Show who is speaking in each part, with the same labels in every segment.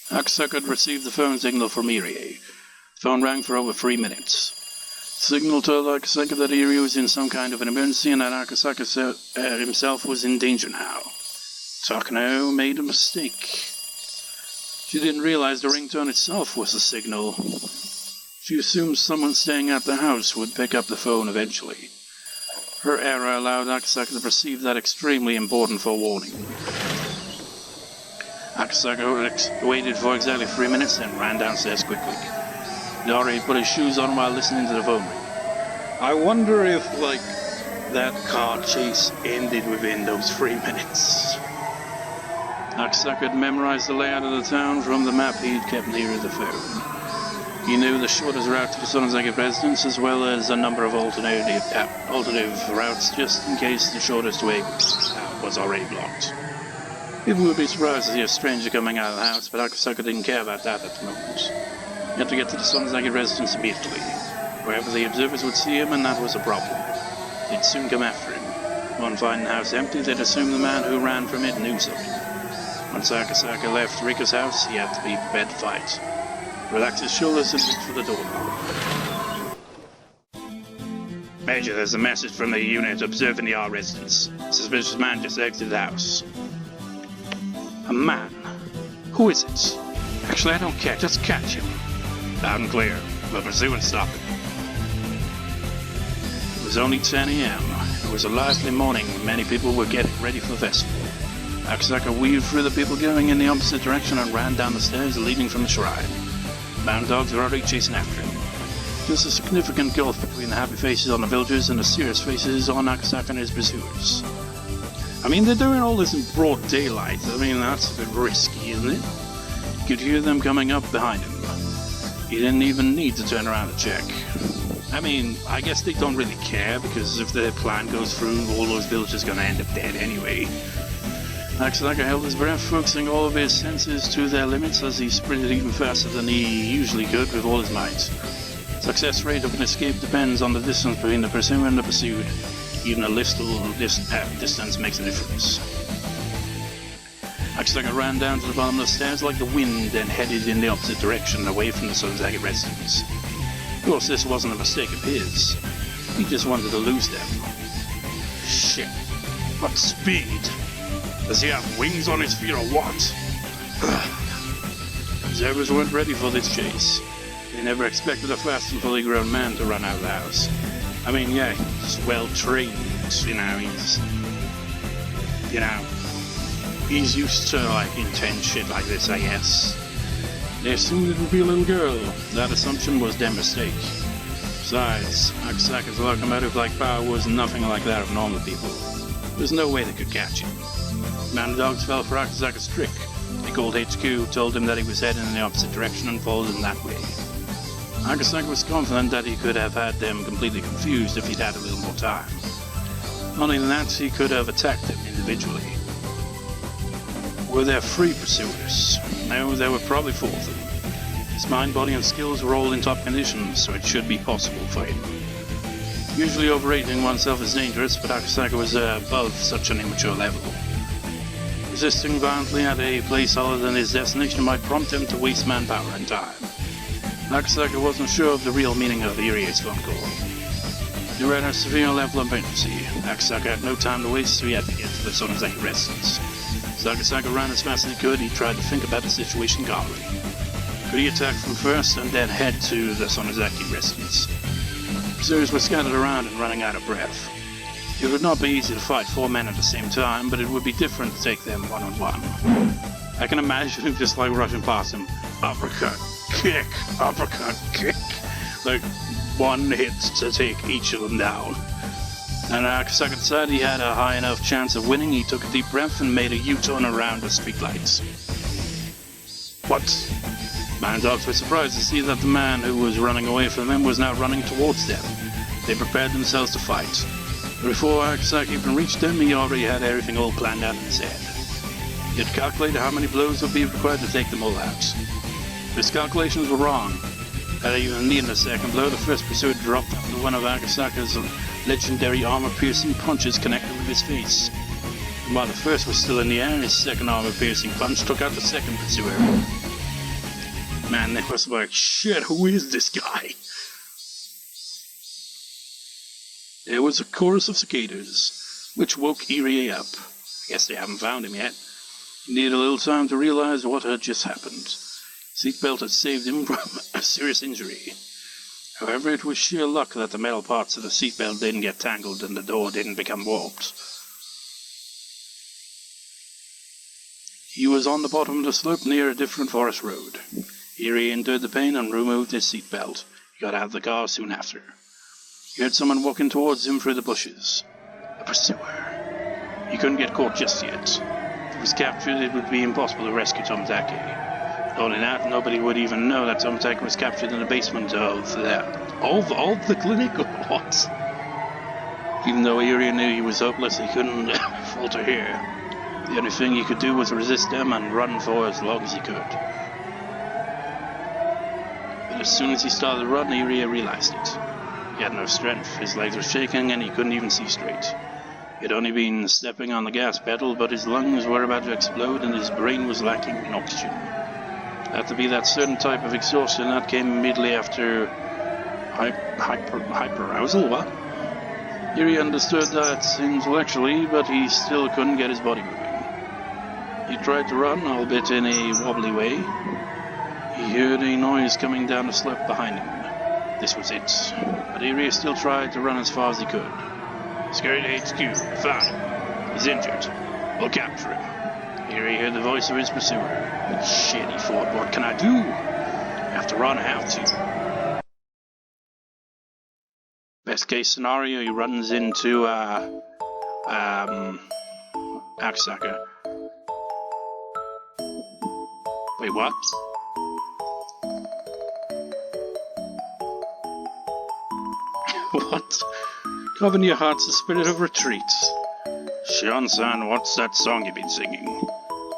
Speaker 1: Akasaka had received the phone signal from Irie. The phone rang for over 3 minutes. The signal told Akasaka that Irie was in some kind of an emergency and that Akasaka himself was in danger now. Takano made a mistake. She didn't realize the ringtone itself was a signal. She assumed someone staying at the house would pick up the phone eventually. Her error allowed Akasaka to perceive that extremely important forewarning. Akasaka waited for exactly 3 minutes and ran downstairs quickly. He already put his shoes on while listening to the phone ring. I wonder if, that car chase ended within those 3 minutes. Akasaka had memorized the layout of the town from the map he'd kept near the phone. He knew the shortest route to the Sonozaki residence as well as a number of alternative routes just in case the shortest way was already blocked. People would be surprised to see a stranger coming out of the house, but Akasaka didn't care about that at the moment. He had to get to the Sonozaki residence immediately. Wherever the observers would see him, and that was a problem. They'd soon come after him. On finding the house empty, they'd assume the man who ran from it knew something. Once Akasaka left Rika's house, he had to be prepared to fight. Relax his shoulders and reach for the door. Major, there's a message from the unit observing the R residence. Suspicious man just exited the house. A man? Who is it? Actually, I don't care. Just catch him. Loud and clear. We'll pursue and stop him. It was only 10 a.m. It was a lively morning. Many people were getting ready for the festival. Akasaka weaved through the people going in the opposite direction and ran down the stairs leading from the shrine. Mountain dogs were already chasing after him. There's a significant gulf between the happy faces on the villagers and the serious faces on Akasaka and his pursuers. I mean, they're doing all this in broad daylight. I mean, that's a bit risky, isn't it? You could hear them coming up behind him. He didn't even need to turn around to check. I mean, I guess they don't really care, because if their plan goes through, all those villagers are gonna end up dead anyway. Akasaka held his breath, focusing all of his senses to their limits as he sprinted even faster than he usually could with all his might. Success rate of an escape depends on the distance between the pursuer and the pursued. Even a little distance makes a difference. Akasaka ran down to the bottom of the stairs like the wind and headed in the opposite direction, away from the Sonozaki residence. Of course, this wasn't a mistake of his. He just wanted to lose them. Shit. What speed! Does he have wings on his feet or what? Observers weren't ready for this chase. They never expected a fast and fully grown man to run out of the house. I mean, yeah, he's well trained, he's used to, intense shit like this, I guess. They assumed it would be a little girl. That assumption was their mistake. Besides, Akasaka's locomotive-like power was nothing like that of normal people. There's no way they could catch him. Mountain dogs fell for Akasaka's trick. They called HQ, told him that he was heading in the opposite direction, and followed him that way. Akasaka was confident that he could have had them completely confused if he'd had a little more time. Only than that, he could have attacked them individually. Were there 3 pursuers? No, there were probably 4 of them. His mind, body, and skills were all in top condition, so it should be possible for him. Usually overrating oneself is dangerous, but Akasaka was above such an immature level. Resisting violently at a place other than his destination might prompt him to waste manpower and time. Akasaka wasn't sure of the real meaning of Irie's phone call. They were at a severe level of emergency. Akasaka had no time to waste, so he had to get to the Sonozaki residence. As Akasaka ran as fast as he could, he tried to think about the situation calmly. Could he attack from first and then head to the Sonozaki residence? Pursuers were scattered around and running out of breath. It would not be easy to fight 4 men at the same time, but it would be different to take them one-on-one. I can imagine him just rushing past him. Uppercut, kick, uppercut, kick. One hit to take each of them down. And Akasaka decided he had a high enough chance of winning. He took a deep breath and made a U-turn around the streetlights. What? Man dogs were surprised to see that the man who was running away from them was now running towards them. They prepared themselves to fight. But before Akasaka even reached them, he already had everything all planned out in his head. He had calculated how many blows would be required to take them all out. His calculations were wrong. Had even needed a second blow, the first pursuer dropped after one of Akasaka's legendary armor-piercing punches connected with his face. And while the first was still in the air, his second armor-piercing punch took out the second pursuer. Man, they was like, shit, who is this guy? There was a chorus of cicadas, which woke Irie up. Guess they haven't found him yet. He needed a little time to realize what had just happened. Seatbelt had saved him from a serious injury. However, it was sheer luck that the metal parts of the seatbelt didn't get tangled and the door didn't become warped. He was on the bottom of the slope near a different forest road. Irie endured the pain and removed his seatbelt. He got out of the car soon after. He heard someone walking towards him through the bushes. A pursuer. He couldn't get caught just yet. If he was captured, it would be impossible to rescue Sonozaki. Not only that, nobody would even know that Sonozaki was captured in the basement of the clinic or what? Even though Irie knew he was hopeless, he couldn't falter here. The only thing he could do was resist them and run for as long as he could. But as soon as he started to run, Irie realized it. He had no strength, his legs were shaking, and he couldn't even see straight. He had only been stepping on the gas pedal, but his lungs were about to explode and his brain was lacking in oxygen. It had to be that certain type of exhaustion that came immediately after hyperarousal, what? Irie understood that intellectually, but he still couldn't get his body moving. He tried to run, albeit in a wobbly way. He heard a noise coming down the slope behind him. This was it. But Irie still tried to run as far as he could. Scurry to HQ. Found him. He's injured. We'll capture him. Irie heard the voice of his pursuer. Shit, he thought, what can I do? I have to run, I have to. Best case scenario, he runs into, Akasaka. Wait, what? What? Govern your heart's the spirit of retreat. Shion-san, what's that song you've been singing?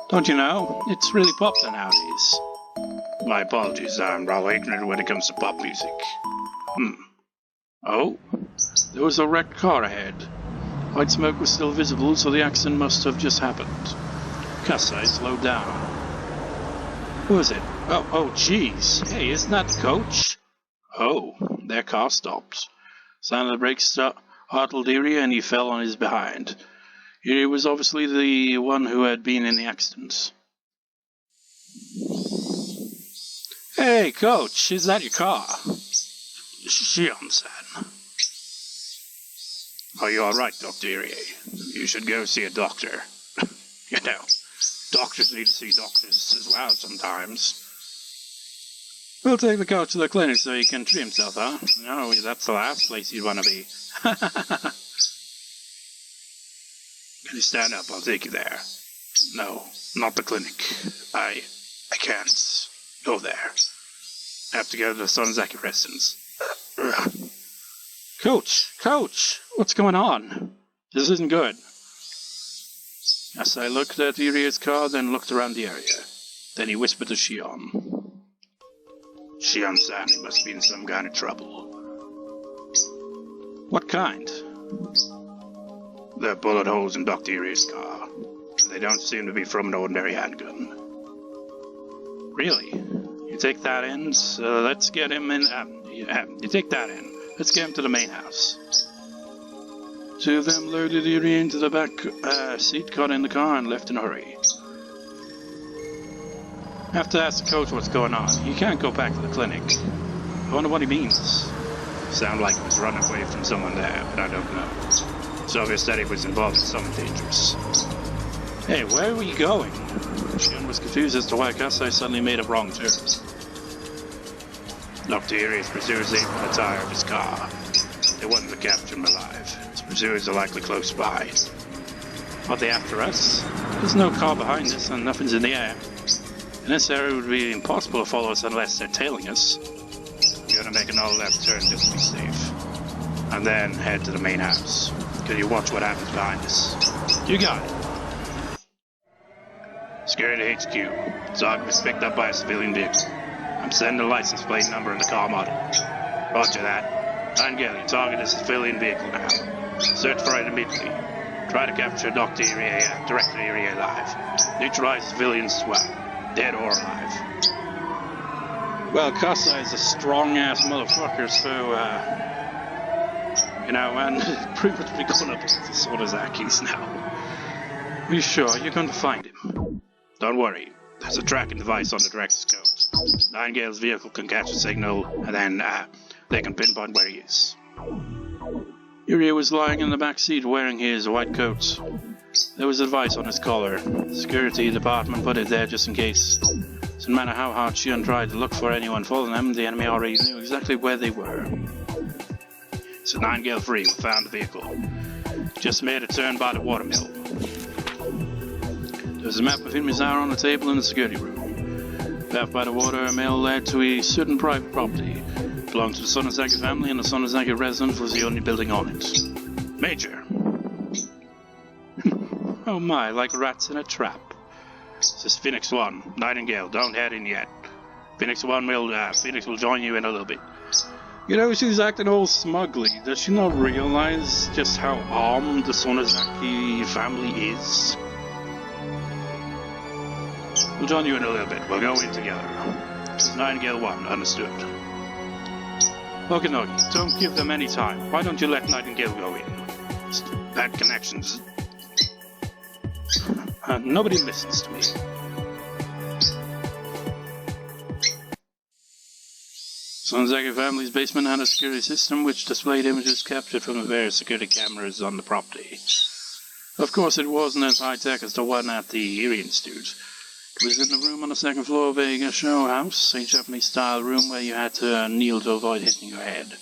Speaker 1: Don't you know? It's really popular nowadays. My apologies, I'm rather ignorant when it comes to pop music. Oh? There was a wrecked car ahead. White smoke was still visible, so the accident must have just happened. Kasai slowed down. Who is it? Oh, jeez. Hey, isn't that the coach? Oh, their car stopped. Sound of the brakes startled Irie and he fell on his behind. Irie was obviously the one who had been in the accident. Hey, coach, is that your car? Shion-san. Are you alright, Dr. Irie? You should go see a doctor. You know, doctors need to see doctors as well sometimes. We'll take the coach to the clinic so he can treat himself, huh? No, that's the last place you'd want to be. Can you stand up? I'll take you there. No, not the clinic. I can't go there. I have to go to the Sonozaki residence. Coach, what's going on? This isn't good. As I looked at Irie's car, then looked around the area. Then he whispered to Shion. Shion-san, he must be in some kind of trouble. What kind? There are bullet holes in Dr. Irie's car. They don't seem to be from an ordinary handgun. Really? You take that in, so let's get him in... you take that in. Let's get him to the main house. Two of them loaded Irie into the back seat, got in the car, and left in a hurry. I have to ask the coach what's going on. He can't go back to the clinic. I wonder what he means. Sound like he was running away from someone there, but I don't know. It's obvious that he was involved in something dangerous. Hey, where were you going? Shion was confused as to why Kasai suddenly made a wrong turn. Dr. Irie's pursuers aimed for the tire of his car. They wanted to capture him alive. His pursuers are likely close by. Are they after us? There's no car behind us and nothing's in the air. In this area it would be impossible to follow us unless they're tailing us. We're gonna make another left turn just to be safe. And then head to the main house. Can you watch what happens behind us? You got it. Scurry to HQ. Target was picked up by a civilian vehicle. I'm sending the license plate number and the car model. Roger that. Angeli, target is a civilian vehicle now. Search for it immediately. Try to capture Dr. Irie, Director Irie alive. Neutralize civilians as well. Dead or alive. Well, Kasai is a strong-ass motherfucker, so, you know, and pretty much be going up against the Sonozakis now. Are you sure you're going to find him? Don't worry. There's a tracking device on the director's coat. Nightingale's vehicle can catch a signal, and then, they can pinpoint where he is. Irie was lying in the back seat wearing his white coat. There was a device on his collar. The security department put it there just in case. So no matter how hard Shion tried to look for anyone following them, the enemy already knew exactly where they were. So Nightingale 3 found the vehicle. Just made a turn by the watermill. There was a map of Himizawa on the table in the security room. Path by the watermill led to a certain private property. It belonged to the Sonozaki family, and the Sonozaki residence was the only building on it. Major! Oh my, like rats in a trap. This is Phoenix 1. Nightingale, don't head in yet. Phoenix will join you in a little bit. You know, she's acting all smugly. Does she not realize just how armed the Sonozaki family is? We'll join you in a little bit. We'll go in together. This is Nightingale 1, understood. Okinogi, don't give them any time. Why don't you let Nightingale go in? Bad connections. Nobody listens to me. Sonozaki family's basement had a security system which displayed images captured from the various security cameras on the property. Of course, it wasn't as high-tech as the one at the Irie Institute. It was in the room on the second floor of a show house, a Japanese-style room where you had to kneel to avoid hitting your head.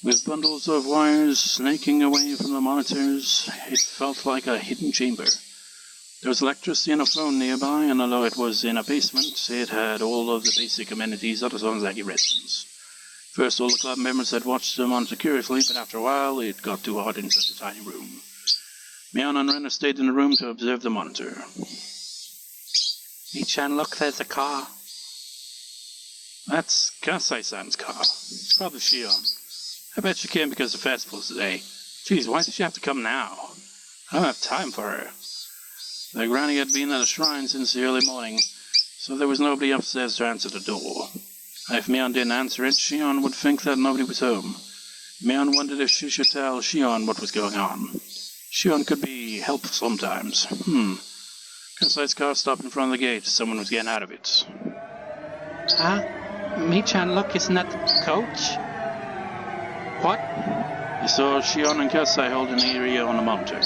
Speaker 1: With bundles of wires snaking away from the monitors, it felt like a hidden chamber. There was electricity and a phone nearby, and although it was in a basement, it had all of the basic amenities of the Sonozaki residence. First, all the club members had watched the monitor curiously, but after a while, it got too hot in such a tiny room. Mion and Renner stayed in the room to observe the monitor. Michan, look, there's a car. That's Kasai-san's car. It's probably Shion. I bet she came because the festival's today. Geez, why did she have to come now? I don't have time for her. The granny had been at the shrine since the early morning, so there was nobody upstairs to answer the door. If Mion didn't answer it, Shion would think that nobody was home. Mion wondered if she should tell Shion what was going on. Shion could be helpful sometimes. Kasai's car stopped in front of the gate. Someone was getting out of it. Huh? Michan, look, isn't that the coach? What? He saw Shion and Kasai holding Irie on the monitor.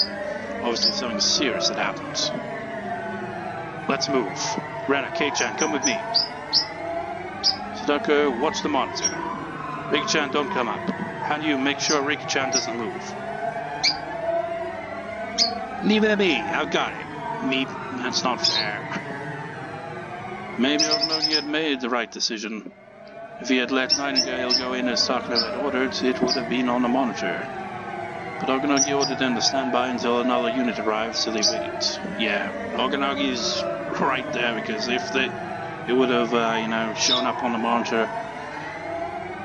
Speaker 1: Obviously something serious had happened. Let's move. Renna, Kei-chan, come with me. Sadako, watch the monitor. Rika-chan, don't come up. And you, make sure Rika-chan doesn't move. Leave it at me, I've got it. Me, that's not fair. Maybe Okinogi had made the right decision. If he had let Nightingale go in as Takano had ordered, it would have been on the monitor. But Okinogi ordered them to stand by until another unit arrived, so they waited. Yeah, Okinogi's right there, because if it would have, shown up on the monitor,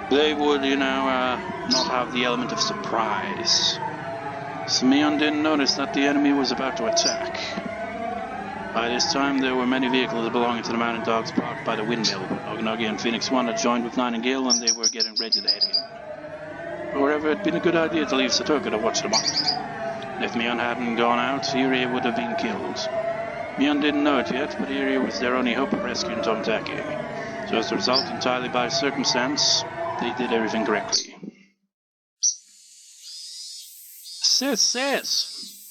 Speaker 1: they would, not have the element of surprise. Mion didn't notice that the enemy was about to attack. By this time, there were many vehicles belonging to the Mountain Dogs parked by the windmill. Okinogi and Phoenix 1 had joined with Nightingale, and they were getting ready to head in. However, it had been a good idea to leave Satoko to watch the monitor. If Mion hadn't gone out, Irie would have been killed. Mion didn't know it yet, but Irie was their only hope of rescuing Sonozaki. So as a result, entirely by circumstance, they did everything correctly. Sis!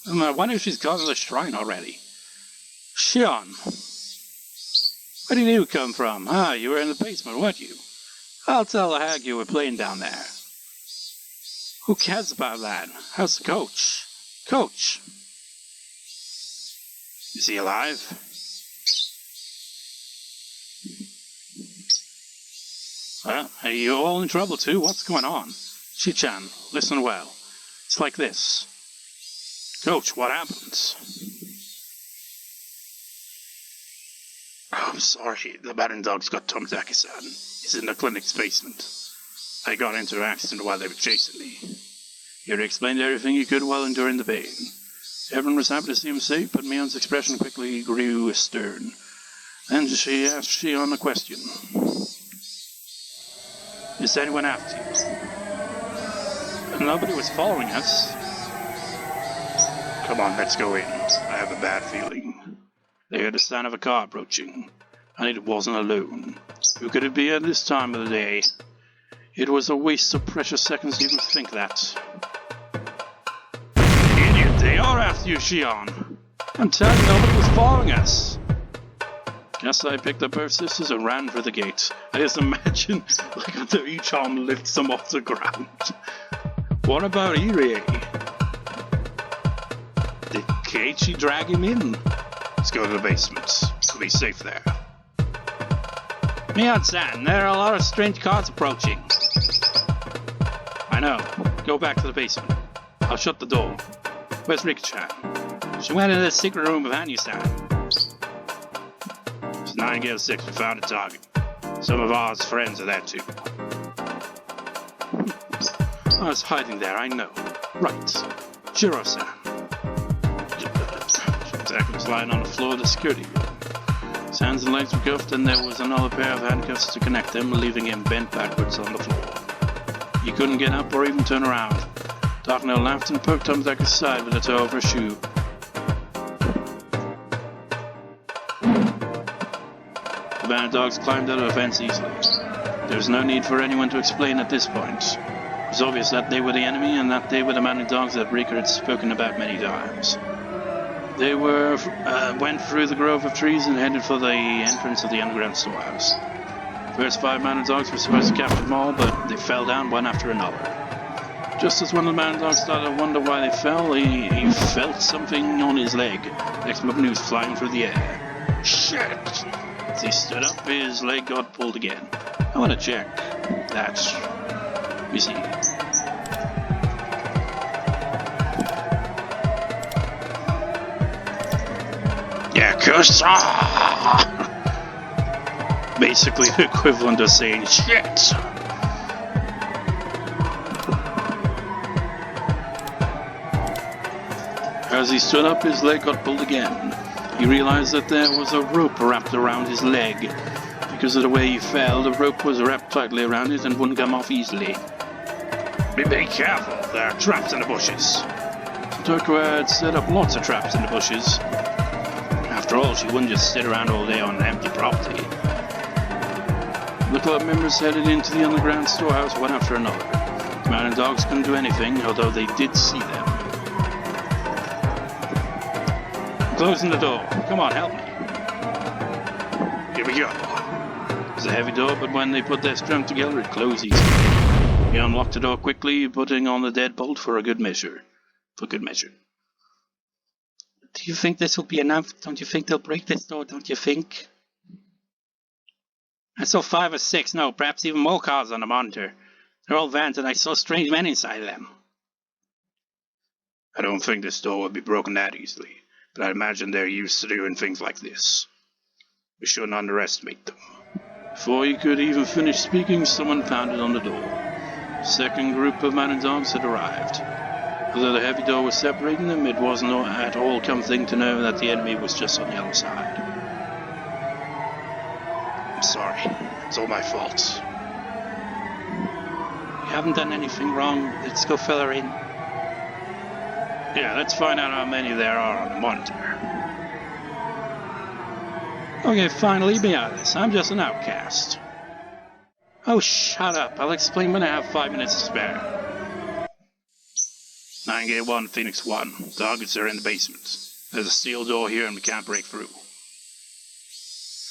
Speaker 1: I wonder if she's gone to the shrine already. Shion! Where did you come from? Ah, you were in the basement, weren't you? I'll tell the hag you were playing down there. Who cares about that? How's the coach? Coach! Is he alive? Well, are you all in trouble too? What's going on? Shi-chan, listen well. It's like this. Coach, what happened? Oh, I'm sorry. The Mountain Dogs got Sonozaki-san. He's in the clinic's basement. I got into an accident while they were chasing me. Irie explained everything he could while enduring the pain. Everyone was happy to see him safe, but Mion's expression quickly grew stern. Then she asked Shion a question. Is anyone after you? Nobody was following us. Come on, let's go in. I have a bad feeling. They heard the sound of a car approaching, and it wasn't alone. Who could it be at this time of the day? It was a waste of precious seconds to even think that. Idiot, they are after you, Shion. I'm telling you, nobody was following us. Guess I picked up both sisters and ran for the gate. I just imagine, like, until each arm lifts them off the ground. What about Irie? Did Keiichi drag him in? Let's go to the basement. We'll be safe there. Mion-san, there are a lot of strange cars approaching. I know. Go back to the basement. I'll shut the door. Where's Rika-chan? She went into the secret room behind you, San. It's 9-6. We found a target. Some of our friends are there too. I was hiding there, I know. Right. Jiro-san. Jack was lying on the floor of the security room. His hands and legs were cuffed, and there was another pair of handcuffs to connect them, leaving him bent backwards on the floor. He couldn't get up or even turn around. Takano laughed and poked Akasaka's side with the toe of her shoe. The band of dogs climbed out of the fence easily. There was no need for anyone to explain at this point. It was obvious that they were the enemy and that they were the mounted dogs that Rika had spoken about many times. They went through the grove of trees and headed for the entrance of the underground storehouse. The first 5 mounted dogs were supposed to capture them all, but they fell down one after another. Just as one of the mounted dogs started to wonder why they fell, he felt something on his leg. Next moment he was flying through the air. Shit! As he stood up, his leg got pulled again. I want to check. That's... You see. Yakuza! Basically the equivalent of saying shit. As he stood up, his leg got pulled again. He realized that there was a rope wrapped around his leg. Because of the way he fell, the rope was wrapped tightly around it and wouldn't come off easily. Be very careful, there are traps in the bushes. Toko had set up lots of traps in the bushes. After all, she wouldn't just sit around all day on empty property. The club members headed into the underground storehouse one after another. The mounted dogs couldn't do anything, although they did see them. I'm closing the door. Come on, help me. Here we go. It was a heavy door, but when they put their strength together, it closed easily. He unlocked the door quickly, putting on the deadbolt for good measure. Do you think this will be enough? Don't you think they'll break this door? Don't you think? I saw 5 or 6, no, perhaps even more cars on the monitor. They're all vans, and I saw strange men inside them. I don't think this door will be broken that easily, but I imagine they're used to doing things like this. We shouldn't underestimate them. Before he could even finish speaking, someone pounded on the door. The second group of mounted dogs had arrived. Although the heavy door was separating them, it wasn't at all comforting to know that the enemy was just on the other side. I'm sorry. It's all my fault. You haven't done anything wrong. Let's go fill her in. Yeah, let's find out how many there are on the monitor. Okay, fine, leave me out of this. I'm just an outcast. Oh, shut up. I'll explain when I have 5 minutes to spare. 9-1, Phoenix 1. Targets are in the basement. There's a steel door here and we can't break through.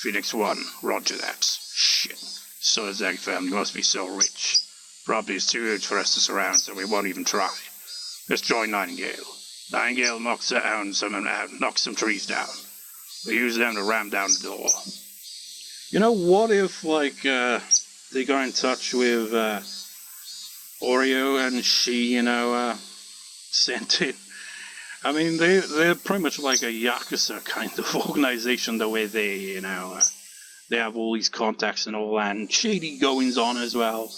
Speaker 1: Phoenix 1, roger that. Shit. Sonozaki family must be so rich. Property is too huge for us to surround, so we won't even try. Let's join Nightingale. Nightingale knocks some trees down. We use them to ram down the door. You know, what if, like, they got in touch with Oreo and she, sent in. I mean, they're pretty much like a Yakuza kind of organization, the way they, they have all these contacts and all that, and shady goings on as well.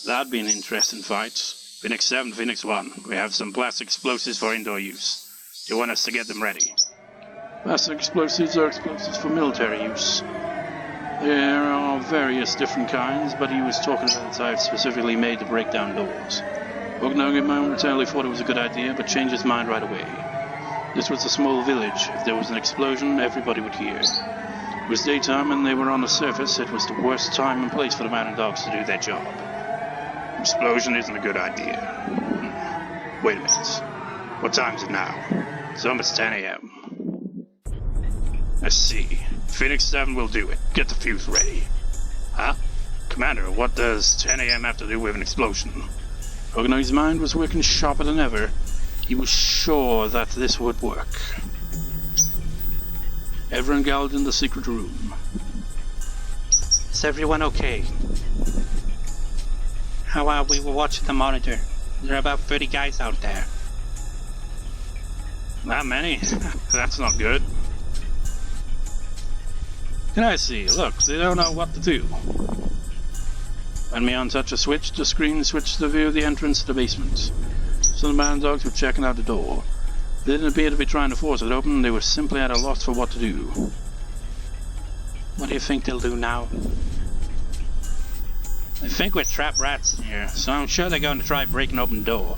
Speaker 1: That'd be an interesting fight. Phoenix 7, Phoenix 1. We have some plastic explosives for indoor use. Do you want us to get them ready? Plastic explosives are explosives for military use. There are various different kinds, but he was talking about the type specifically made to break down doors. Okanogi momentarily thought it was a good idea, but changed his mind right away. This was a small village. If there was an explosion, everybody would hear. It was daytime and they were on the surface. It was the worst time and place for the man and dogs to do their job. Explosion isn't a good idea. Wait a minute. What time is it now? It's almost 10 a.m. I see. Phoenix 7 will do it. Get the fuse ready. Huh? Commander, what does 10 a.m. have to do with an explosion? Okanogi's mind was working sharper than ever. He was sure that this would work. Everyone gathered in the secret room.
Speaker 2: Is everyone okay? How are we? Were watching the monitor. There are about 30 guys out there.
Speaker 1: That many? That's not good. Can I see? Look, they don't know what to do. When Mion touched a switch, the screen switched to view the entrance to the basement. So the man and dogs were checking out the door. They didn't appear to be trying to force it open, they were simply at a loss for what to do.
Speaker 2: What do you think they'll do now? I think we're trapped rats in here, so I'm sure they're going to try breaking open the door.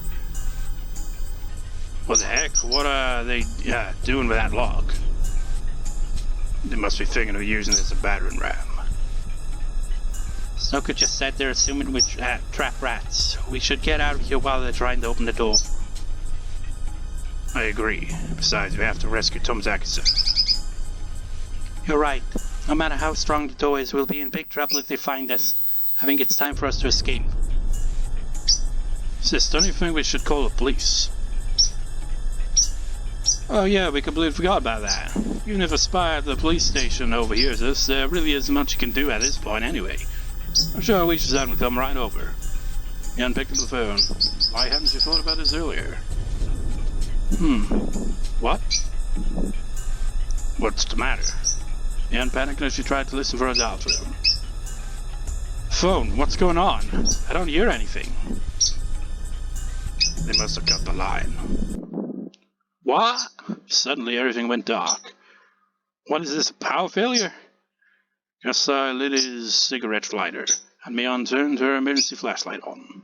Speaker 1: What the heck? What are they doing with that lock? They must be thinking of using it as a battering ram.
Speaker 2: Snoka just said they're assuming we're trapped rats. We should get out of here while they're trying to open the door.
Speaker 1: I agree. Besides, we have to rescue Sonozaki.
Speaker 2: You're right. No matter how strong the door is, we'll be in big trouble if they find us. I think it's time for us to escape.
Speaker 1: Sis, don't you think we should call the police? Oh yeah, we completely forgot about that. Even if a spy at the police station overhears us, there really isn't much you can do at this point anyway. I'm sure we should have them come right over. Jan picked up the phone. Why hadn't you thought about this earlier? What? What's the matter? Jan panicked as she tried to listen for a dial tone. Phone, what's going on? I don't hear anything. They must have cut the line. What? Suddenly everything went dark. What is this, a power failure? Kasai lit his cigarette lighter, and Mion turned her emergency flashlight on.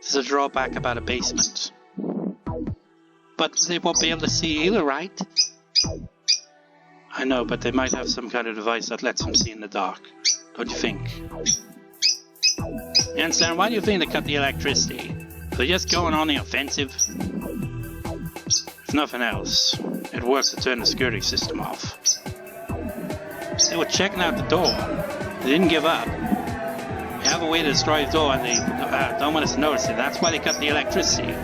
Speaker 2: There's a drawback about a basement. But they won't be able to see either, right? I know, but they might have some kind of device that lets them see in the dark. Don't you think? You understand? Why do you think they cut the electricity? They're just going on the offensive?
Speaker 1: If nothing else, it works to turn the security system off.
Speaker 2: They were checking out the door. They didn't give up. They have a way to destroy the door and they don't want us to notice it. That's why they cut the electricity.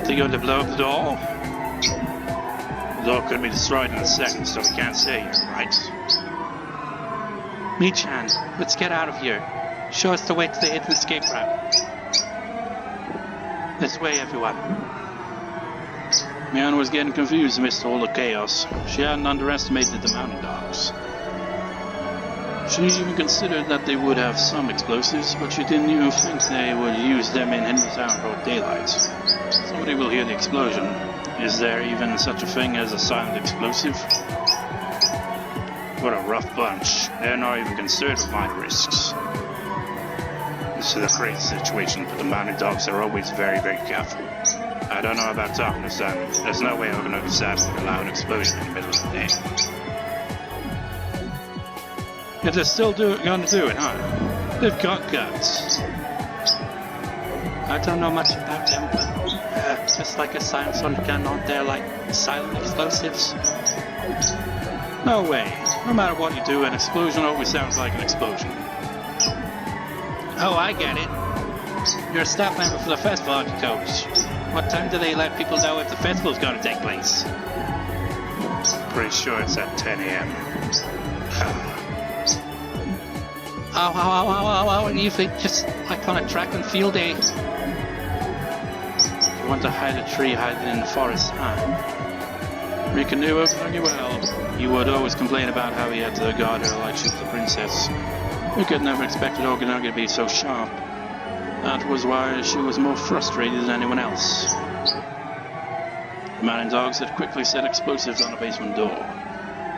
Speaker 1: They're going to blow up the door? The door could be destroyed in a second, so we can't stay here, right?
Speaker 2: Michan, let's get out of here. Show us the way to the hidden escape route. This way, everyone.
Speaker 1: Mion was getting confused amidst all the chaos. She hadn't underestimated the mountain dogs. She even considered that they would have some explosives, but she didn't even think they would use them in Henry's Town broad daylight. Somebody will hear the explosion. Is there even such a thing as a silent explosive? What a rough bunch. They're not even concerned with minor risks. This is a crazy situation, but the mountain dogs are always very, very careful. I don't know about Takano-san. There's no way Okanogi-san would allow an explosion in the middle of the day. Yet they're still going to do it, huh? They've got guts.
Speaker 2: I don't know much about them, but just like a silent sun gun, aren't there like silent explosives?
Speaker 1: No way. No matter what you do, an explosion always sounds like an explosion.
Speaker 2: Oh, I get it. You're a staff member for the festival, aren't you, Coach? What time do they let people know if the festival's going to take place?
Speaker 1: Pretty sure it's at 10 a.m.
Speaker 2: Oh, you think just like on a track and field day? If you want to hide a tree, hide it in the forest, huh?
Speaker 1: Rika knew Okanogi well. He would always complain about how he had to guard her like she was a princess. Rika had never expected Okanogi to be so sharp. That was why she was more frustrated than anyone else. The mountain dogs had quickly set explosives on the basement door.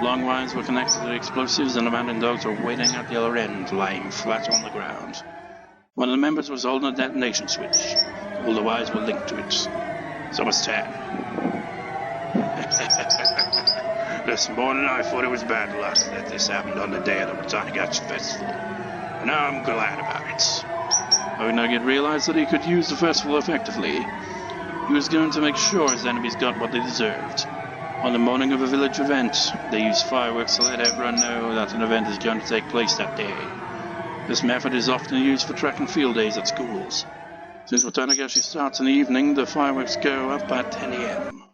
Speaker 1: Long wires were connected to the explosives, and the mountain dogs were waiting at the other end, lying flat on the ground. One of the members was holding a detonation switch. All the wires were linked to it. So was Tan. This morning I thought it was bad luck that this happened on the day of the Matsuribayashi festival. And now I'm glad about it. Oinagi realized that he could use the festival effectively. He was going to make sure his enemies got what they deserved. On the morning of a village event, they used fireworks to let everyone know that an event is going to take place that day. This method is often used for track and field days at schools. Since Matsuribayashi starts in the evening, the fireworks go up at 10 a.m.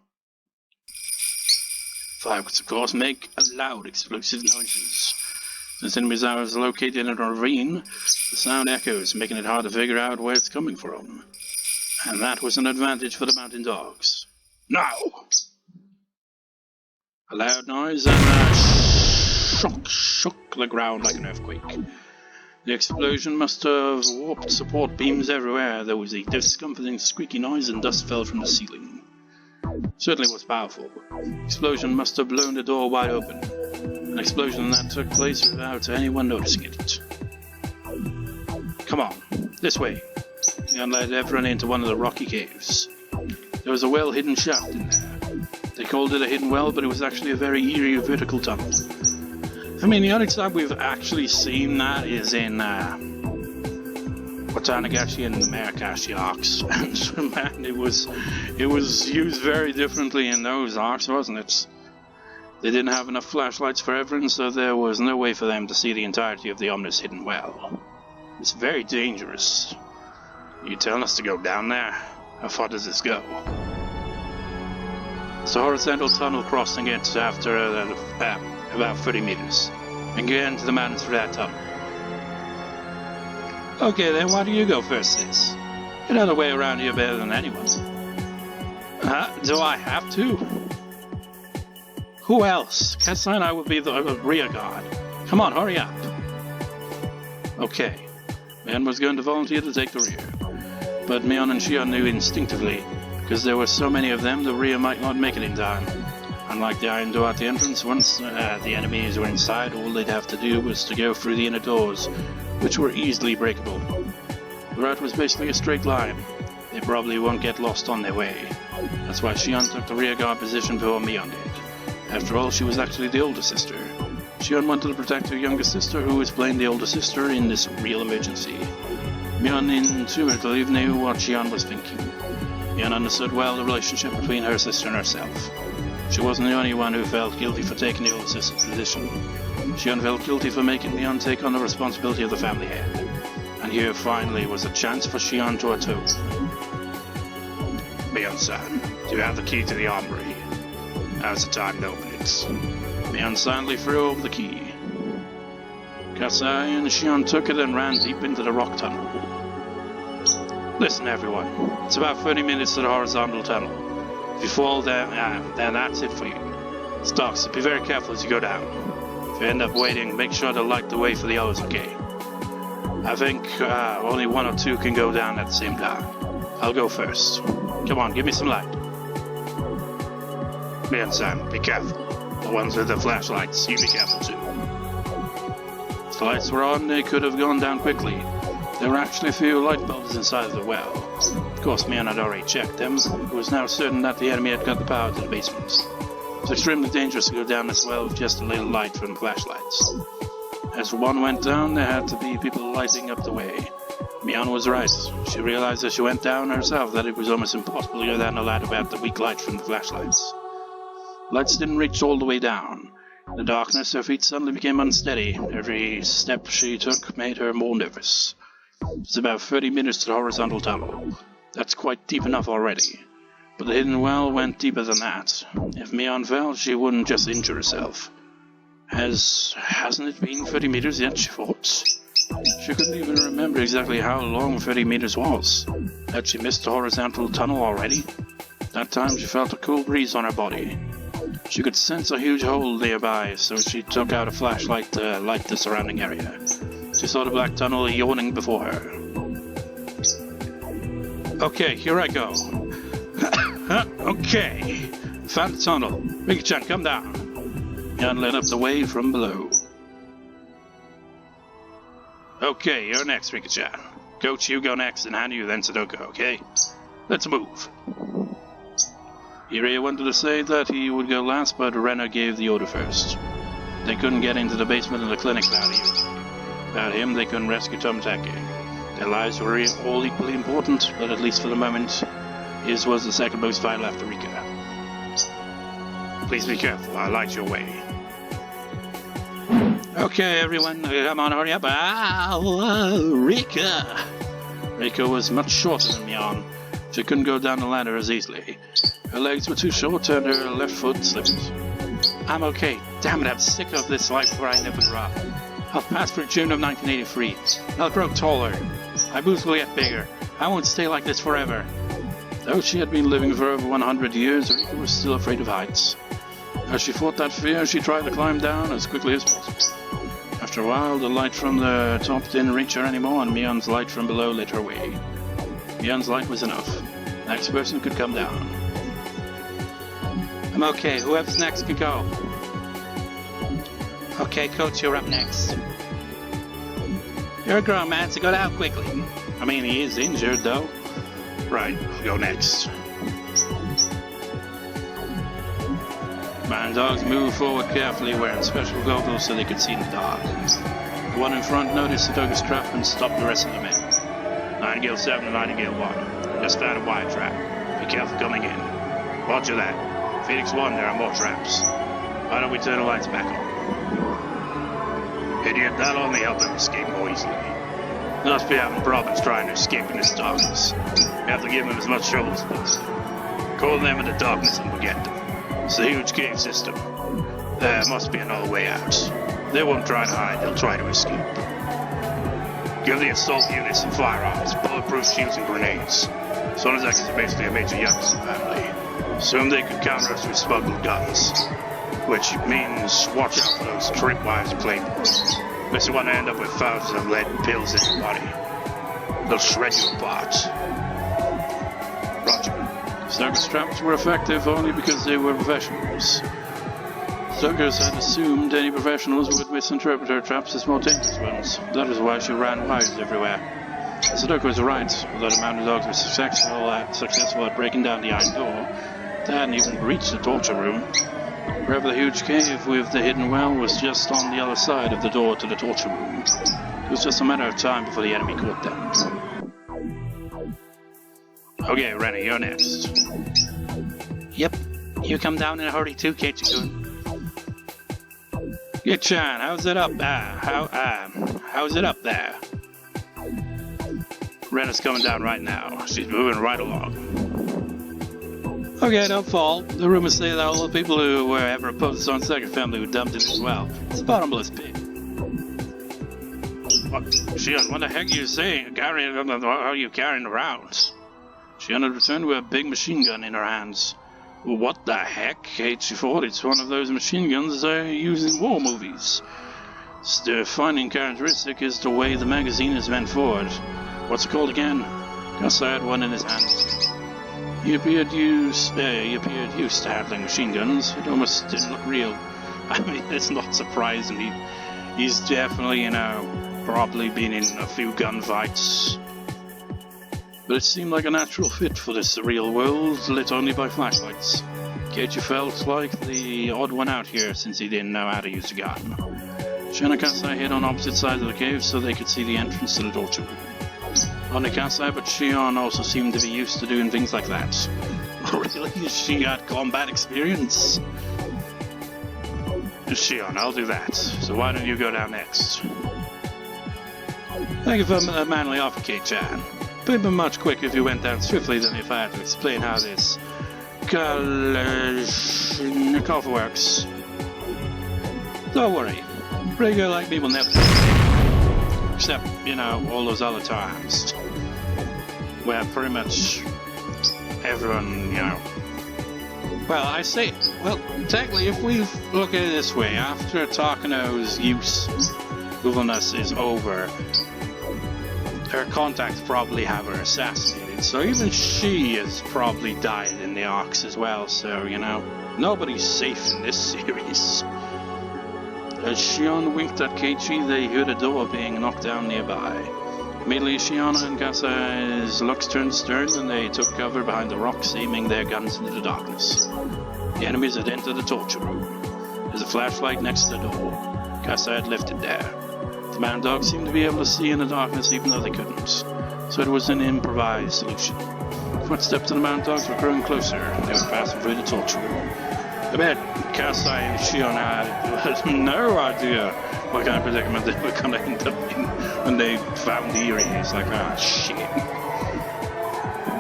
Speaker 1: Fireworks, of course, make loud explosive noises. Since enemies are located in a ravine, the sound echoes, making it hard to figure out where it's coming from. And that was an advantage for the mountain dogs. Now! A loud noise and shook the ground like an earthquake. The explosion must have warped support beams everywhere. There was a discomforting squeaky noise and dust fell from the ceiling. Certainly was powerful. The explosion must have blown the door wide open. An explosion that took place without anyone noticing it. Come on, this way. And led everyone into one of the rocky caves. There was a well-hidden shaft in there. They called it a hidden well, but it was actually a very eerie vertical tunnel. I mean, the only time we've actually seen that is in Watanagashi and the Marikashi arcs. And man, it was used very differently in those arcs, wasn't it? They didn't have enough flashlights for everyone, so there was no way for them to see the entirety of the ominous hidden well. It's very dangerous. You telling us to go down there? How far does this go? It's a horizontal tunnel crossing it after about 30 meters. And get into the mountains for that tunnel. Okay then, why do you go first, sis? You know the way around here better than anyone. Do I have to? Who else? Kasai and I will be the rear guard. Come on, hurry up. Okay. Man was going to volunteer to take the rear. But Mion and Shion knew instinctively, because there were so many of them, the rear might not make it in time. Unlike the iron door at the entrance, once the enemies were inside, all they'd have to do was to go through the inner doors, which were easily breakable. The route was basically a straight line. They probably won't get lost on their way. That's why Shion took the rear guard position before Mion did. After all, she was actually the older sister. Shion wanted to protect her younger sister, who was playing the older sister in this real emergency. Mion intuitively knew what Shion was thinking. Mion understood well the relationship between her sister and herself. She wasn't the only one who felt guilty for taking the older sister's position. Shion felt guilty for making Mion take on the responsibility of the family head. And here finally was a chance for Shion to atone. Mion-san, do you have the key to the armory? Now's the time to open it. Mion silently threw over the key. Kasai and Shion took it and ran deep into the rock tunnel. Listen everyone, it's about 30 minutes to the horizontal tunnel. If you fall down, then that's it for you. It's dark, so be very careful as you go down. If you end up waiting, make sure to light the way for the others, okay? I think only one or two can go down at the same time. I'll go first. Come on, give me some light. Mion-san, be careful. The ones with the flashlights, you be careful too. If the lights were on, they could have gone down quickly. There were actually a few light bulbs inside of the well. Of course, Mion had already checked them. It was now certain that the enemy had got the power to the basement. It was extremely dangerous to go down this well with just a little light from flashlights. As one went down, there had to be people lighting up the way. Mion was right. She realized as she went down herself that it was almost impossible to go down the ladder without the weak light from the flashlights. Lights didn't reach all the way down. In the darkness, her feet suddenly became unsteady. Every step she took made her more nervous. It's about 30 minutes to the horizontal tunnel. That's quite deep enough already. But the hidden well went deeper than that. If Mion fell, she wouldn't just injure herself. Hasn't it been 30 meters yet, she thought? She couldn't even remember exactly how long 30 meters was. Had she missed the horizontal tunnel already? That time she felt a cool breeze on her body. She could sense a huge hole nearby, so she took out a flashlight to light the surrounding area. She saw the black tunnel yawning before her. Okay, here I go. Okay. Found the tunnel. Rika-chan, come down. and led up the way from below. Okay, you're next, Rika-chan. Coach, you go next, and Hanyu then Sadoko, okay? Let's move. Irie wanted to say that he would go last, but Renner gave the order first. They couldn't get into the basement of the clinic without him. Without him, they couldn't rescue Tomotake. Their lives were all equally important, but at least for the moment, his was the second most vital after Rika. Please be careful, I'll light your way. Okay, everyone, come on, hurry up. Rika! Rika was much shorter than Mion. She couldn't go down the ladder as easily. Her legs were too short and her left foot slipped. I'm okay. Damn it, I'm sick of this life where I never grow up. I'll pass for June of 1983. I'll grow taller. My boobs will get bigger. I won't stay like this forever. Though she had been living for over 100 years, Rika was still afraid of heights. As she fought that fear, she tried to climb down as quickly as possible. After a while, the light from the top didn't reach her anymore, and Mion's light from below lit her way. Mion's light was enough. The next person could come down. I'm okay. Whoever's next can go. Okay, Coach, you're up next. You're a grown man, so go down quickly. I mean, he is injured, though. Right, I'll go next. Man dogs moved forward carefully, wearing special goggles so they could see in the dark. The one in front noticed Sadoka's trap and stopped the rest of the men. Nightingale 7 and Nightingale 1. Just found a wire trap. Be careful coming in. Roger that. Phoenix 1, there are more traps. Why don't we turn the lights back on? Idiot, that'll only help him escape more easily. He must be having problems trying to escape in this darkness. We have to give him as much trouble as possible. Call them in the darkness and we'll get them. It's a huge cave system. There must be another way out. They won't try to hide, they'll try to escape. Give the assault units some firearms, bulletproof shields and grenades. Sonozaki is basically a major Yakuza family. Soon they could counter us with smuggled guns. Which means watch out for those tripwires claymores. Unless you want to end up with thousands of lead pills in your body. They'll shred you apart. Roger. Stoker's traps were effective only because they were professionals. Stoker's had assumed any professionals would misinterpret her traps as more dangerous ones. That is why she ran wires everywhere. Stoker was right. Although the mountain dogs were successful at breaking down the iron door, they hadn't even reached the torture room. Wherever the huge cave with the hidden well was just on the other side of the door to the torture room. It was just a matter of time before the enemy caught them. Okay, Rennie, you're next. Yep. You come down in a hurry too, Keiichi-kun. Kid-chan, how's it up? How's it up there? Renna's coming down right now. She's moving right along. Okay, don't fall. The rumors say that all the people who were ever opposed to Sonozaki family were dumped in as well. It's a bottomless pit. What? Shion, what the heck are you saying? What are you carrying around? Shion had returned with a big machine gun in her hands. Well, what the heck? Keiichi thought it's one of those machine guns they use in war movies. Its defining characteristic is the way the magazine is bent forward. What's it called again? Kasai had one in his hand. He appeared used to handling machine guns. It almost didn't look real. I mean, it's not surprising. He's definitely, probably been in a few gunfights. But it seemed like a natural fit for this surreal world, lit only by flashlights. Keiichi felt like the odd one out here since he didn't know how to use a gun. Shion and Kasai hid on opposite sides of the cave so they could see the entrance to the torture room. Only Kasai, but Shion also seemed to be used to doing things like that. Really? She got combat experience? Shion, I'll do that. So why don't you go down next? Thank you for the manly offer, Kei-chan. It would be much quicker if you went down swiftly than if I had to explain how this Kalashnikov works. Don't worry. Pretty good like me will never except, all those other times where pretty much everyone, well, technically, if we look at it this way, after Takano's usefulness is over, her contacts probably have her assassinated, so even she has probably died in the arcs as well, so, nobody's safe in this series. As Shion winked at Keiichi, they heard a door being knocked down nearby. Immediately, Shion and Kasai's looks turned stern and they took cover behind the rocks, aiming their guns into the darkness. The enemies had entered the torture room. There's a flashlight next to the door. Kasai had left it there. The man dogs seemed to be able to see in the darkness even though they couldn't, so it was an improvised solution. Footsteps of the man dogs were growing closer. They were passing through the torture room. I bet Kasai and Shion had no idea what kind of predicament they were going to end up in when they found Irie. It's like, ah, shit.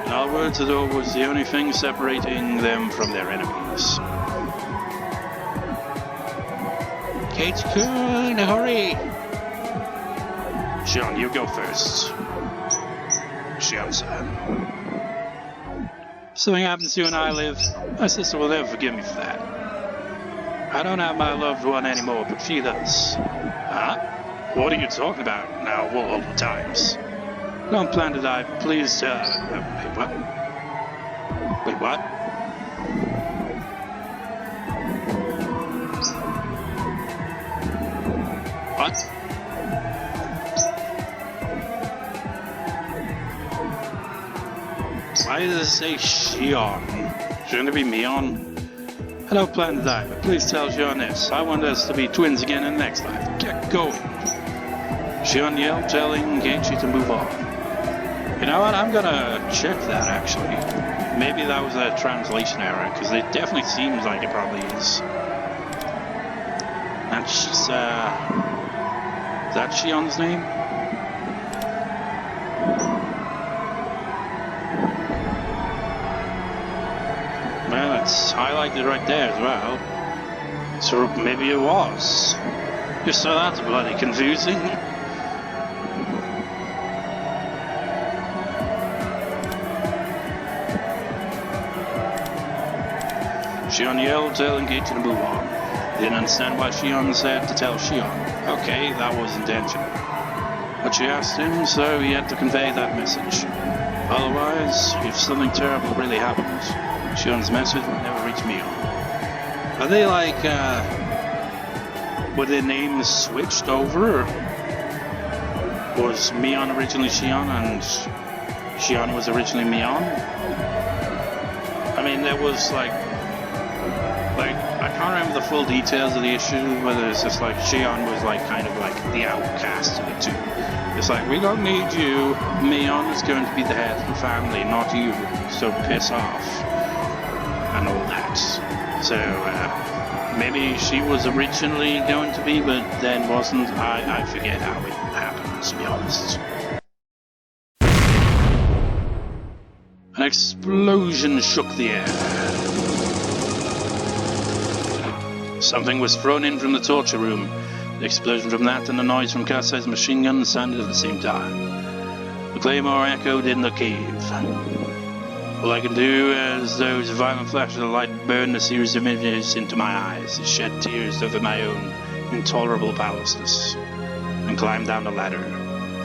Speaker 1: In other words, the door was the only thing separating them from their enemies.
Speaker 2: Keiichi-kun, hurry!
Speaker 1: Shion, you go first. Shion-san.
Speaker 2: If something happens to you and I live, my sister will never forgive me for that. I don't have my loved one anymore, but she does.
Speaker 1: Huh? What are you talking about now of all the times?
Speaker 2: Don't plan to die. Please,
Speaker 1: wait, what? Wait, what? What? Why does it say Shion? Shouldn't it be Mion?
Speaker 2: I don't plan to die, but please tell Shion this. I want us to be twins again in the next life. Get going.
Speaker 1: Shion yelled, telling Keiichi to move on.
Speaker 2: You know what? I'm gonna check that actually. Maybe that was a translation error, because it definitely seems like it probably is. That's is that Shion's name? Well, it's highlighted right there as well. So maybe it was. Just so that's bloody confusing. Shion yelled, telling Keiichi to move on. He didn't understand why Shion said to tell Shion. Okay, that was intentional. But she asked him, so he had to convey that message. Otherwise, if something terrible really happened, Shion's message would never reach Mion. Are they like, were their names switched over? Was Mion originally Shion and Shion was originally Mion? I mean, there was like, I can't remember the full details of the issue, whether it's just like Shion was like kind of like the outcast of the two. It's like, we don't need you, Mion is going to be the head of the family, not you, so piss off. And all that. So, maybe she was originally going to be, but then wasn't. I forget how it happened, to be honest. An explosion shook the air. Something was thrown in from the torture room. The explosion from that and the noise from Kasai's machine gun sounded at the same time. The claymore echoed in the cave. All I can do as those violent flashes of light burned a series of images into my eyes, shed tears over my own intolerable powerlessness, and climbed down the ladder.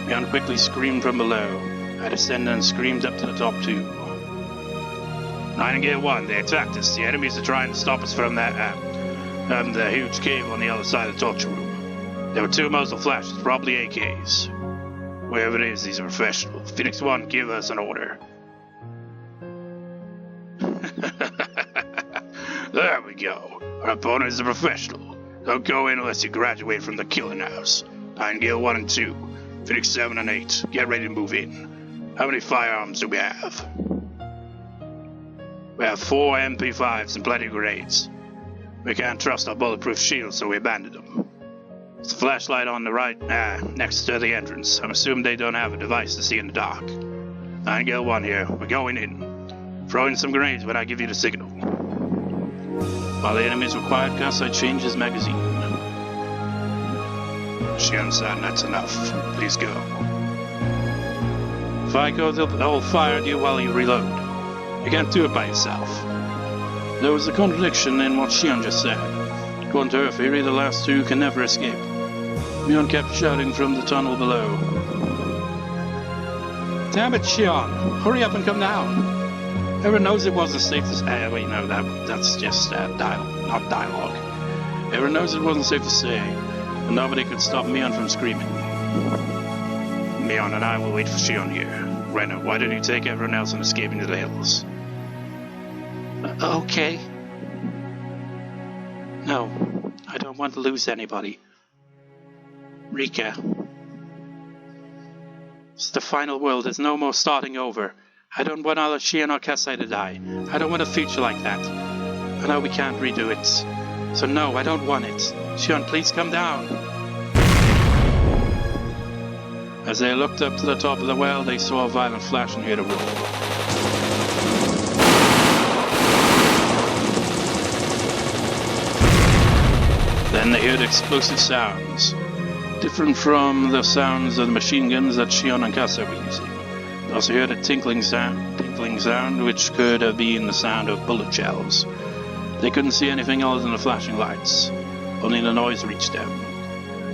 Speaker 2: Mion quickly screamed from below. I descended and screamed up to the top too. Nightingale 1, they attacked us. The enemies are trying to stop us from that, the huge cave on the other side of the torture room. There were two muzzle flashes, probably AKs. Wherever it is, these are professional. Phoenix 1, give us an order. There we go. Our opponent is a professional. Don't go in unless you graduate from the killing house. Nightingale 1 and 2. Phoenix 7 and 8. Get ready to move in. How many firearms do we have? We have 4 MP5s and plenty of grenades. We can't trust our bulletproof shields, so we abandoned them. It's the flashlight on the right, next to the entrance. I'm assuming they don't have a device to see in the dark. Nightingale 1 here. We're going in. Throw in some grenades when I give you the signal. While the enemies were quiet, Kasai changed his magazine. Shion-san, that's enough. Please go. If I go, they'll fire at you while you reload. You can't do it by yourself. There was a contradiction in what Shion just said. According to her theory, the last two can never escape. Mion kept shouting from the tunnel below. Damn it, Shion! Hurry up and come down! Everyone knows it wasn't safe to say. Wait, no, that's just not dialogue.
Speaker 1: Everyone knows it wasn't safe to say, and nobody could stop Mion from screaming. Mion and I will wait for Shion here. Rena, why don't you take everyone else and escape into the hills?
Speaker 2: Okay. No, I don't want to lose anybody. Rika. It's the final world. There's no more starting over. I don't want either Shion or Kasai to die. I don't want a future like that. I know we can't redo it. So no, I don't want it. Shion, please come down.
Speaker 1: As they looked up to the top of the well, they saw a violent flash and heard a roar. Then they heard explosive sounds, different from the sounds of the machine guns that Shion and Kasai were using. They also heard a tinkling sound, which could have been the sound of bullet shells. They couldn't see anything other than the flashing lights. Only the noise reached them.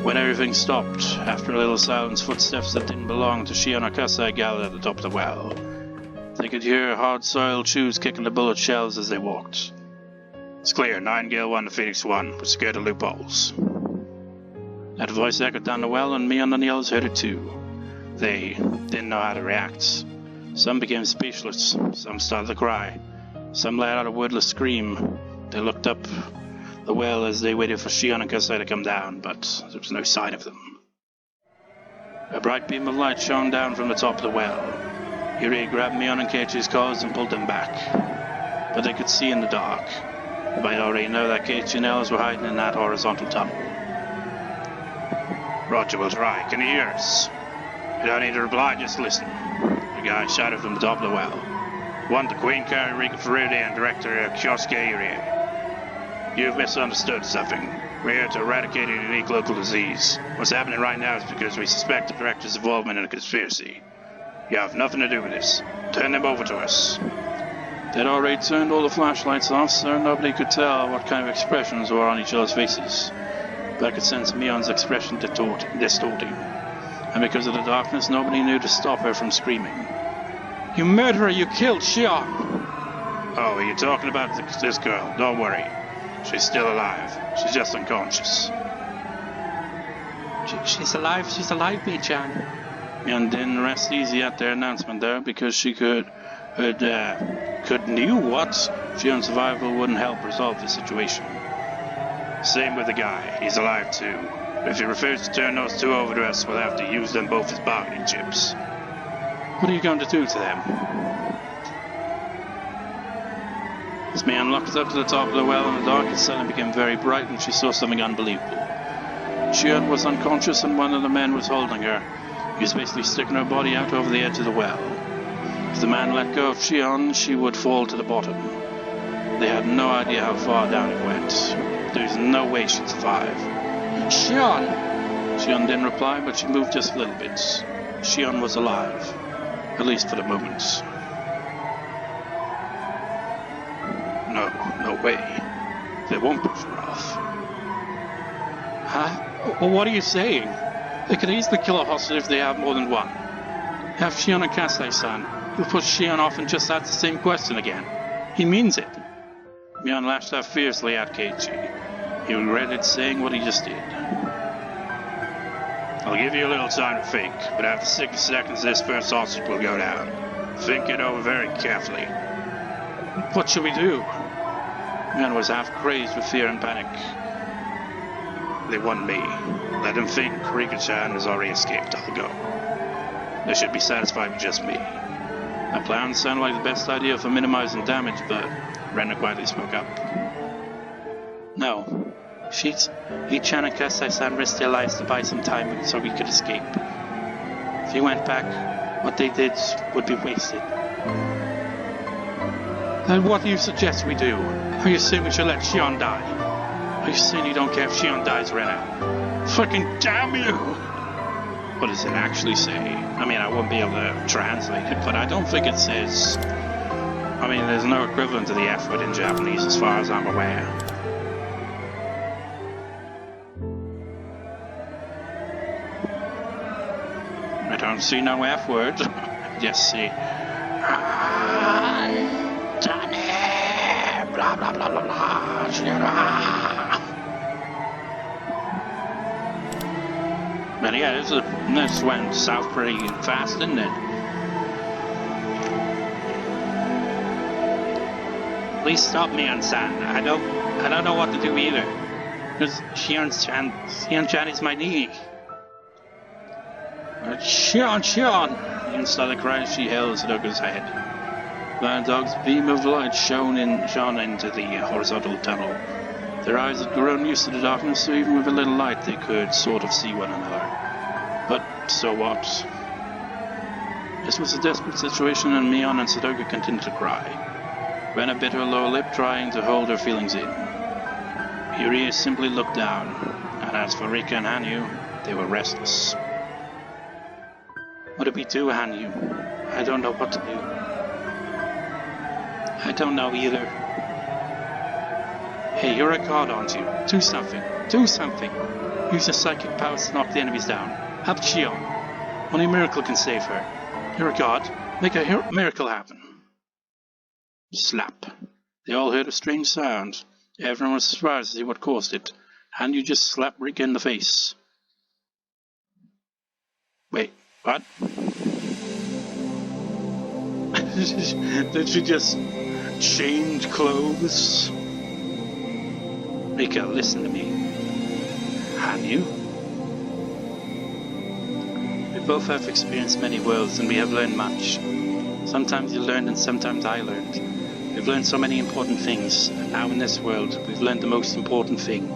Speaker 1: When everything stopped, after a little silence, footsteps that didn't belong to Shion or Kasai gathered at the top of the well. They could hear hard-soiled shoes kicking the bullet shells as they walked. It's clear, 9 Gale 1 to Phoenix 1. We're scared of loopholes. That voice echoed down the well, and Mion and the others heard it too. They didn't know how to react. Some became speechless, some started to cry. Some let out a wordless scream. They looked up the well as they waited for Shion and Kasai to come down, but there was no sign of them. A bright beam of light shone down from the top of the well. Irie grabbed Mion and Keiichi's collars and pulled them back. But they could see in the dark. They might already know that Keiichi and Ellis were hiding in that horizontal tunnel. Roger, we'll try. Can you hear us? You don't need to reply, just listen. The guy shouted from the top of the well. One, the Queen Carrie Rika Ferretti and Director Kyosuke Irie. You've misunderstood something. We're here to eradicate a unique local disease. What's happening right now is because we suspect the Director's involvement in a conspiracy. You have nothing to do with this. Turn them over to us. They'd already turned all the flashlights off, so nobody could tell what kind of expressions were on each other's faces. But I could sense Mion's expression distorting. And because of the darkness, nobody knew to stop her from screaming. You murderer, you killed Shion! Oh, are you talking about this girl? Don't worry. She's still alive. She's just unconscious.
Speaker 2: She's alive, B-chan.
Speaker 1: Mion didn't rest easy at their announcement though, because she knew what? Shion's survival wouldn't help resolve the situation. Same with the guy. He's alive too. But if he refuses to turn those two over to us, we'll have to use them both as bargaining chips. What are you going to do to them? As Mion looked up to the top of the well in the dark, it suddenly became very bright and she saw something unbelievable. Shion was unconscious and one of the men was holding her. He was basically sticking her body out over the edge of the well. If the man let go of Shion, she would fall to the bottom. They had no idea how far down it went. There was no way she'd survive. Shion! Shion didn't reply, but she moved just a little bit. Shion was alive. At least for the moment. No way. They won't push her off. Huh? Well, what are you saying? They could easily kill a hostage if they have more than one. Have Shion and Kasai-san. He'll push Shion off and just ask the same question again. He means it. Mion lashed out fiercely at Keiichi. He regretted saying what he just did. I'll give you a little time to think, but after 60 seconds this first hostage will go down. Think it over very carefully. What should we do? Mion was half crazed with fear and panic. They want me. Let them think Rika-chan has already escaped. I'll go. They should be satisfied with just me. My plan sounded like the best idea for minimizing damage, but Rena quietly spoke up. No. Ichan and Kasai-san risked their lives to buy some time so we could escape. If we went back, what they did would be wasted. Then what do you suggest we do? Are you saying we should let Shion die? Are you saying you don't care if Shion dies, Rena? Fucking damn you! What does it actually say? I mean, I won't be able to translate it, but I don't think it says... I mean, there's no equivalent to the F word in Japanese as far as I'm aware. I don't see no F word. Just see... Blah, blah, blah, blah, blah.
Speaker 2: But yeah, this went south pretty fast, didn't it? Please stop me, Ansan. I don't know what to do either. Because Shion-chan is my knee. Shion! Inside the cry, she held Sudoku's head. The dog's beam of light shone into the horizontal tunnel. Their eyes had grown used to the darkness, so even with a little light they could sort of see one another. But so what? This was a desperate situation, and Mion and Sudoku continued to cry. Ren bit her lower lip, trying to hold her feelings in. Irie simply looked down, and as for Rika and Hanyu, they were restless. What do we do, Hanyu? I don't know what to do. I don't know either. Hey, you're a god, aren't you? Do something. Do something. Use your psychic powers to knock the enemies down. Help Shion. Only a miracle can save her. You're a god. Make a miracle happen. Slap. They all heard a strange sound. Everyone was surprised to see what caused it. And you just slapped Rika in the face. Wait, what? Did she just change clothes? Rika, listen to me. Hanyu? We both have experienced many worlds and we have learned much. Sometimes you learned and sometimes I learned. We've learned so many important things, and now in this world, we've learned the most important thing.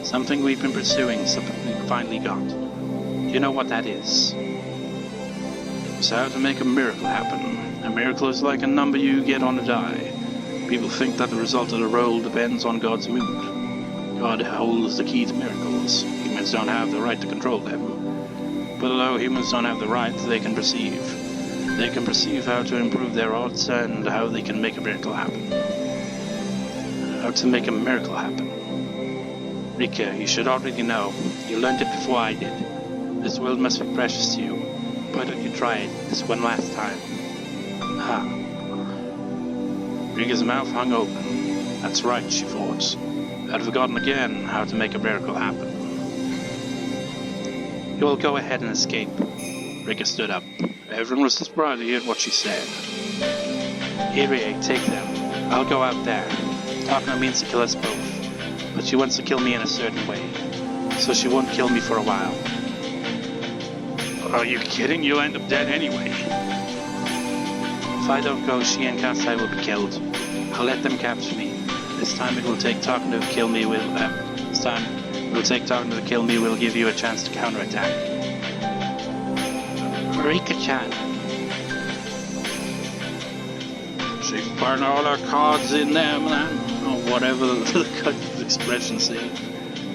Speaker 2: Something we've been pursuing, something we finally got. Do you know what that is? It's how to make a miracle happen. A miracle is like a number you get on a die. People think that the result of the roll depends on God's mood. God holds the key to miracles. Humans don't have the right to control them. But although humans don't have the right, they can perceive. They can perceive how to improve their odds and how they can make a miracle happen. How to make a miracle happen. Rika, you should already know. You learned it before I did. This world must be precious to you. Why don't you try it this one last time? Ah. Rika's mouth hung open. That's right, she thought. I'd forgotten again how to make a miracle happen. You will go ahead and escape. Rika stood up. Everyone was surprised to hear what she said. Irie, take them. I'll go out there. Takano means to kill us both, but she wants to kill me in a certain way, so she won't kill me for a while. Are you kidding? You'll end up dead anyway. If I don't go, she and Kasai will be killed. I'll let them capture me. This time it will take Takano to kill me. We'll give you a chance to counterattack. Rika-chan. She's putting all her cards in there, man. Or whatever the expression said.